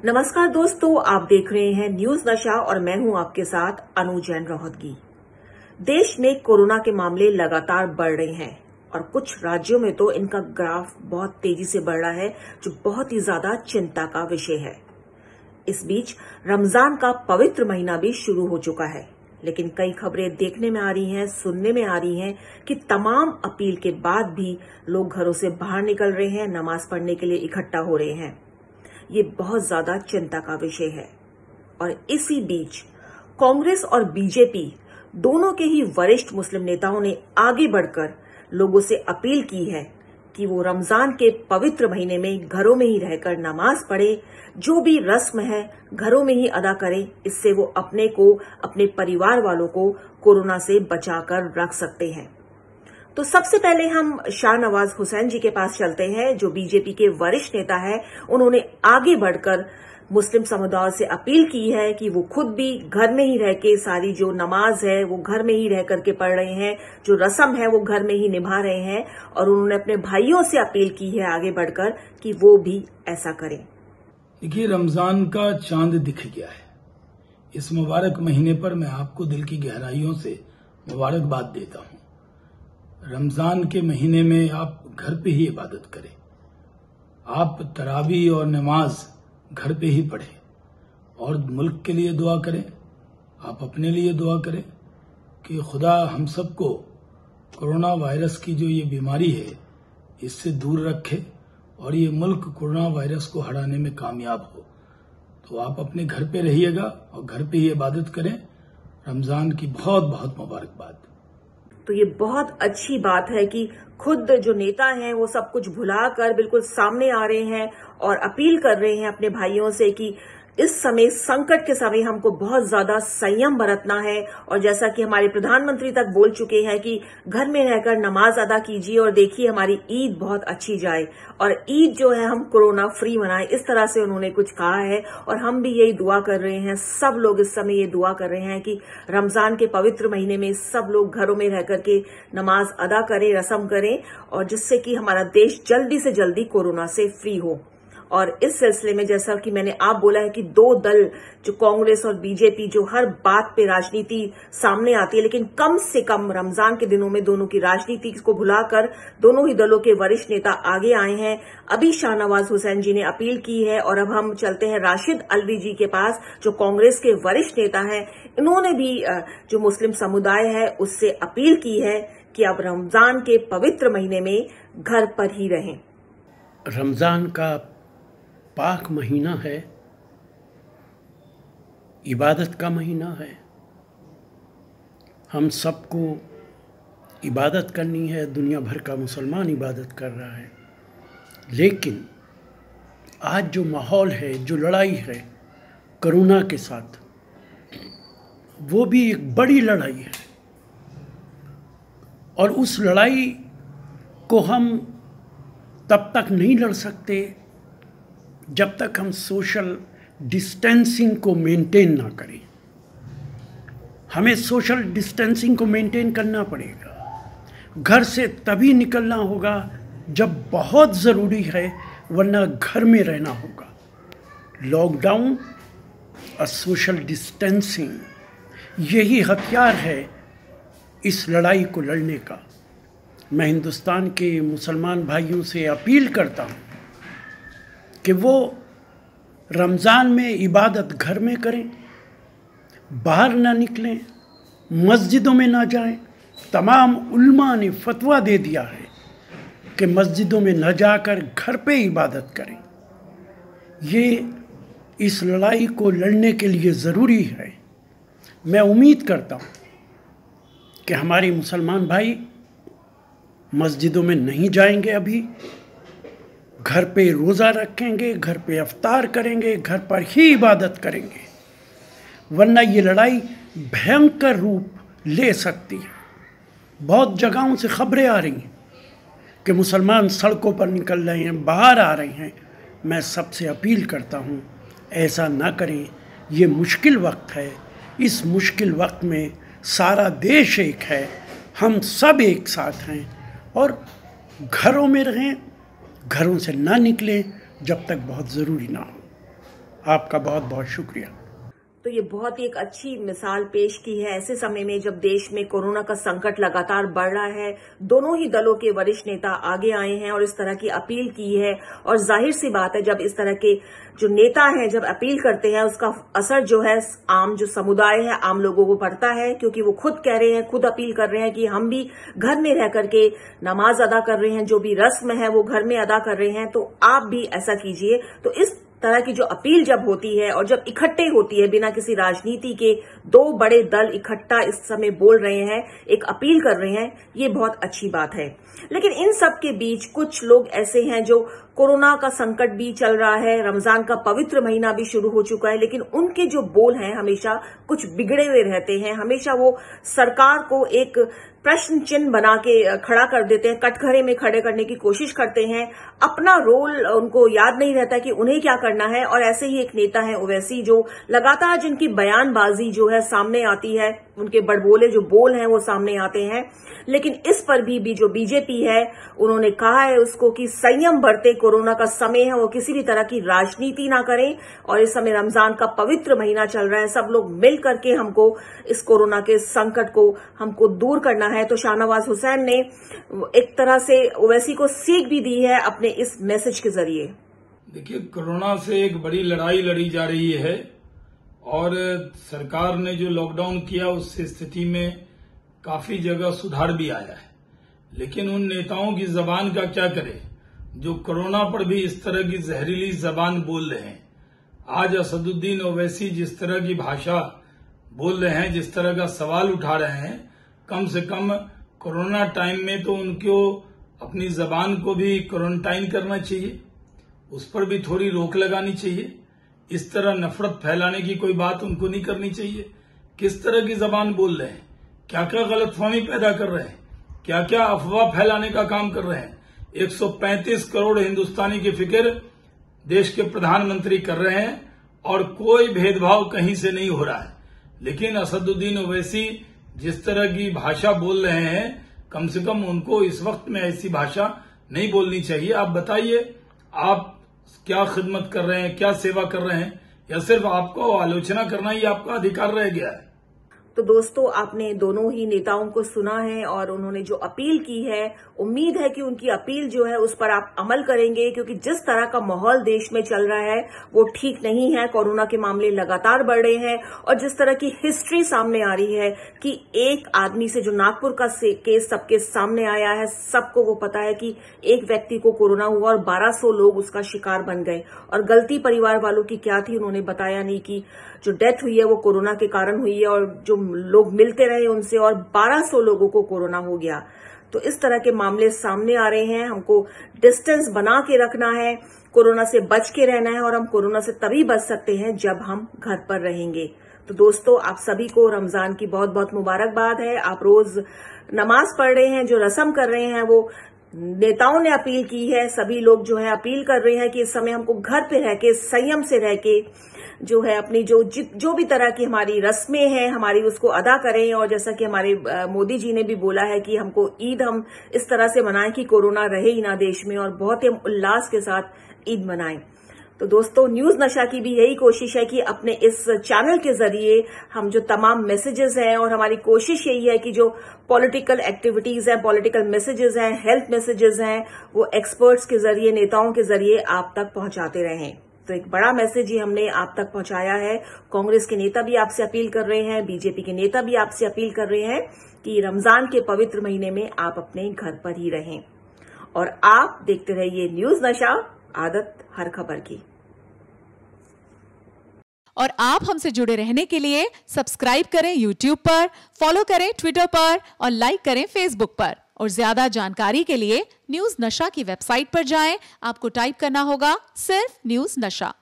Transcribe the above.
नमस्कार दोस्तों, आप देख रहे हैं न्यूज नशा और मैं हूं आपके साथ अनु जैन रोहतगी। देश में कोरोना के मामले लगातार बढ़ रहे हैं और कुछ राज्यों में तो इनका ग्राफ बहुत तेजी से बढ़ रहा है, जो बहुत ही ज्यादा चिंता का विषय है। इस बीच रमजान का पवित्र महीना भी शुरू हो चुका है, लेकिन कई खबरें देखने में आ रही हैं, सुनने में आ रही हैं कि तमाम अपील के बाद भी लोग घरों से बाहर निकल रहे हैं, नमाज पढ़ने के लिए इकट्ठा हो रहे हैं। ये बहुत ज्यादा चिंता का विषय है। और इसी बीच कांग्रेस और बीजेपी दोनों के ही वरिष्ठ मुस्लिम नेताओं ने आगे बढ़कर लोगों से अपील की है कि वो रमजान के पवित्र महीने में घरों में ही रहकर नमाज पढ़े, जो भी रस्म है घरों में ही अदा करें। इससे वो अपने को, अपने परिवार वालों को कोरोना से बचाकर रख सकते हैं। तो सबसे पहले हम शाहनवाज हुसैन जी के पास चलते हैं, जो बीजेपी के वरिष्ठ नेता है। उन्होंने आगे बढ़कर मुस्लिम समुदाय से अपील की है कि वो खुद भी घर में ही रह के सारी जो नमाज है वो घर में ही रह करके पढ़ रहे हैं, जो रस्म है वो घर में ही निभा रहे हैं। और उन्होंने अपने भाइयों से अपील की है आगे बढ़कर कि वो भी ऐसा करें। देखिए, रमजान का चांद दिख गया है। इस मुबारक महीने पर मैं आपको दिल की गहराइयों से मुबारकबाद देता हूं। रमजान के महीने में आप घर पे ही इबादत करें, आप तरावी और नमाज घर पे ही पढ़ें और मुल्क के लिए दुआ करें, आप अपने लिए दुआ करें कि खुदा हम सबको कोरोना वायरस की जो ये बीमारी है इससे दूर रखे और ये मुल्क कोरोना वायरस को हराने में कामयाब हो। तो आप अपने घर पे रहिएगा और घर पे ही इबादत करें। रमजान की बहुत बहुत मुबारकबाद। तो ये बहुत अच्छी बात है कि खुद जो नेता हैं वो सब कुछ भुलाकर बिल्कुल सामने आ रहे हैं और अपील कर रहे हैं अपने भाइयों से कि इस समय, संकट के समय, हमको बहुत ज्यादा संयम बरतना है। और जैसा कि हमारे प्रधानमंत्री तक बोल चुके हैं कि घर में रहकर नमाज अदा कीजिए और देखिए हमारी ईद बहुत अच्छी जाए और ईद जो है हम कोरोना फ्री मनाएं, इस तरह से उन्होंने कुछ कहा है। और हम भी यही दुआ कर रहे हैं, सब लोग इस समय ये दुआ कर रहे हैं कि रमजान के पवित्र महीने में सब लोग घरों में रह करके नमाज अदा करें, रस्म करें, और जिससे कि हमारा देश जल्दी से जल्दी कोरोना से फ्री हो। और इस सिलसिले में जैसा कि मैंने आप बोला है कि दो दल, जो कांग्रेस और बीजेपी, जो हर बात पे राजनीति सामने आती है, लेकिन कम से कम रमजान के दिनों में दोनों की राजनीति को भुलाकर दोनों ही दलों के वरिष्ठ नेता आगे आए हैं। अभी शाहनवाज हुसैन जी ने अपील की है और अब हम चलते हैं राशिद अल्वी जी के पास, जो कांग्रेस के वरिष्ठ नेता हैं। इन्होंने भी जो मुस्लिम समुदाय है उससे अपील की है कि अब रमजान के पवित्र महीने में घर पर ही रहें। रमजान का पाक महीना है, इबादत का महीना है। हम सबको इबादत करनी है, दुनिया भर का मुसलमान इबादत कर रहा है। लेकिन आज जो माहौल है, जो लड़ाई है कोरोना के साथ, वो भी एक बड़ी लड़ाई है। और उस लड़ाई को हम तब तक नहीं लड़ सकते जब तक हम सोशल डिस्टेंसिंग को मेंटेन ना करें। हमें सोशल डिस्टेंसिंग को मेंटेन करना पड़ेगा। घर से तभी निकलना होगा जब बहुत ज़रूरी है, वरना घर में रहना होगा। लॉकडाउन और सोशल डिस्टेंसिंग, यही हथियार है इस लड़ाई को लड़ने का। मैं हिंदुस्तान के मुसलमान भाइयों से अपील करता हूँ कि वो रमज़ान में इबादत घर में करें, बाहर ना निकलें, मस्जिदों में ना जाएं। तमाम उल्मा ने फतवा दे दिया है कि मस्जिदों में न जाकर घर पे इबादत करें। ये इस लड़ाई को लड़ने के लिए ज़रूरी है। मैं उम्मीद करता हूँ कि हमारे मुसलमान भाई मस्जिदों में नहीं जाएंगे, अभी घर पे रोज़ा रखेंगे, घर पे अफ्तार करेंगे, घर पर ही इबादत करेंगे, वरना ये लड़ाई भयंकर रूप ले सकती है। बहुत जगहों से खबरें आ रही हैं कि मुसलमान सड़कों पर निकल रहे हैं, बाहर आ रहे हैं। मैं सबसे अपील करता हूँ, ऐसा ना करें। ये मुश्किल वक्त है। इस मुश्किल वक्त में सारा देश एक है, हम सब एक साथ हैं और घरों में रहें, घरों से ना निकलें जब तक बहुत ज़रूरी ना हो। आपका बहुत बहुत शुक्रिया। तो ये बहुत ही एक अच्छी मिसाल पेश की है ऐसे समय में जब देश में कोरोना का संकट लगातार बढ़ रहा है। दोनों ही दलों के वरिष्ठ नेता आगे आए हैं और इस तरह की अपील की है, और जाहिर सी बात है जब इस तरह के जो नेता हैं जब अपील करते हैं उसका असर जो है आम जो समुदाय है, आम लोगों को पड़ता है, क्योंकि वो खुद कह रहे हैं, खुद अपील कर रहे हैं कि हम भी घर में रह करके नमाज अदा कर रहे हैं, जो भी रस्म है वो घर में अदा कर रहे हैं, तो आप भी ऐसा कीजिए। तो इस तरह की जो अपील जब होती है और जब इकट्ठे होती है बिना किसी राजनीति के, दो बड़े दल इकट्ठा इस समय बोल रहे हैं, एक अपील कर रहे हैं, ये बहुत अच्छी बात है। लेकिन इन सब के बीच कुछ लोग ऐसे हैं जो कोरोना का संकट भी चल रहा है, रमजान का पवित्र महीना भी शुरू हो चुका है, लेकिन उनके जो बोल हैं हमेशा कुछ बिगड़े हुए रहते हैं। हमेशा वो सरकार को एक प्रश्न चिन्ह बना के खड़ा कर देते हैं, कटघरे में खड़े करने की कोशिश करते हैं। अपना रोल उनको याद नहीं रहता कि उन्हें क्या करना है। और ऐसे ही एक नेता है ओवैसी, जो लगातार जिनकी बयानबाजी जो है सामने आती है, उनके बड़बोले जो बोल हैं वो सामने आते हैं। लेकिन इस पर भी जो बीजेपी है उन्होंने कहा है उसको कि संयम बरते, कोरोना का समय है, वो किसी भी तरह की राजनीति ना करें। और इस समय रमजान का पवित्र महीना चल रहा है, सब लोग मिल करके हमको इस कोरोना के संकट को हमको दूर करना है। तो शाहनवाज हुसैन ने एक तरह से ओवैसी को सीख भी दी है अपने इस मैसेज के जरिए। देखिए, कोरोना से एक बड़ी लड़ाई लड़ी जा रही है और सरकार ने जो लॉकडाउन किया उससे स्थिति में काफी जगह सुधार भी आया है। लेकिन उन नेताओं की जबान का क्या करें जो कोरोना पर भी इस तरह की जहरीली जबान बोल रहे हैं। आज असदुद्दीन ओवैसी जिस तरह की भाषा बोल रहे हैं, जिस तरह का सवाल उठा रहे हैं, कम से कम कोरोना टाइम में तो उनको अपनी जबान को भी क्वारंटाइन करना चाहिए, उस पर भी थोड़ी रोक लगानी चाहिए। इस तरह नफरत फैलाने की कोई बात उनको नहीं करनी चाहिए। किस तरह की जबान बोल रहे हैं, क्या क्या गलतफहमी पैदा कर रहे हैं, क्या क्या अफवाह फैलाने का काम कर रहे हैं। 135 करोड़ हिंदुस्तानी की फिक्र देश के प्रधानमंत्री कर रहे हैं और कोई भेदभाव कहीं से नहीं हो रहा है। लेकिन असदुद्दीन ओवैसी जिस तरह की भाषा बोल रहे हैं, कम से कम उनको इस वक्त में ऐसी भाषा नहीं बोलनी चाहिए। आप बताइए, आप क्या खिदमत कर रहे हैं, क्या सेवा कर रहे हैं, या सिर्फ आपको आलोचना करना ही आपका अधिकार रह गया है? तो दोस्तों, आपने दोनों ही नेताओं को सुना है और उन्होंने जो अपील की है, उम्मीद है कि उनकी अपील जो है उस पर आप अमल करेंगे, क्योंकि जिस तरह का माहौल देश में चल रहा है वो ठीक नहीं है। कोरोना के मामले लगातार बढ़ रहे हैं और जिस तरह की हिस्ट्री सामने आ रही है कि एक आदमी से जो नागपुर का केस सबके सामने आया है, सबको वो पता है कि एक व्यक्ति को कोरोना हुआ और 1200 लोग उसका शिकार बन गए। और गलती परिवार वालों की क्या थी उन्होंने बताया नहीं कि जो डेथ हुई है वो कोरोना के कारण हुई है और जो लोग मिलते रहे उनसे, और 1200 लोगों को कोरोना हो गया। तो इस तरह के मामले सामने आ रहे हैं। हमको डिस्टेंस बना के रखना है, कोरोना से बच के रहना है, और हम कोरोना से तभी बच सकते हैं जब हम घर पर रहेंगे। तो दोस्तों, आप सभी को रमजान की बहुत बहुत मुबारकबाद है। आप रोज नमाज पढ़ रहे हैं, जो रस्म कर रहे हैं वो नेताओं ने अपील की है। सभी लोग जो है अपील कर रहे हैं कि इस समय हमको घर पे रह के, संयम से रह के जो है अपनी जो भी तरह की हमारी रस्में हैं हमारी, उसको अदा करें। और जैसा कि हमारे मोदी जी ने भी बोला है कि हमको ईद हम इस तरह से मनाएं कि कोरोना रहे ही ना देश में, और बहुत ही हम उल्लास के साथ ईद मनाएं। तो दोस्तों, न्यूज नशा की भी यही कोशिश है कि अपने इस चैनल के जरिए हम जो तमाम मैसेजेस हैं, और हमारी कोशिश यही है कि जो पॉलिटिकल एक्टिविटीज हैं, पॉलिटिकल मैसेजेस हैं, हेल्थ मैसेजेस हैं, वो एक्सपर्ट्स के जरिए, नेताओं के जरिए आप तक पहुंचाते रहें। तो एक बड़ा मैसेज ही हमने आप तक पहुंचाया है। कांग्रेस के नेता भी आपसे अपील कर रहे हैं, बीजेपी के नेता भी आपसे अपील कर रहे हैं कि रमजान के पवित्र महीने में आप अपने घर पर ही रहें। और आप देखते रहिए न्यूज नशा, आदत हर खबर की। और आप हमसे जुड़े रहने के लिए सब्सक्राइब करें YouTube पर, फॉलो करें Twitter पर और लाइक करें Facebook पर। और ज्यादा जानकारी के लिए न्यूज नशा की वेबसाइट पर जाएं। आपको टाइप करना होगा सिर्फ न्यूज नशा।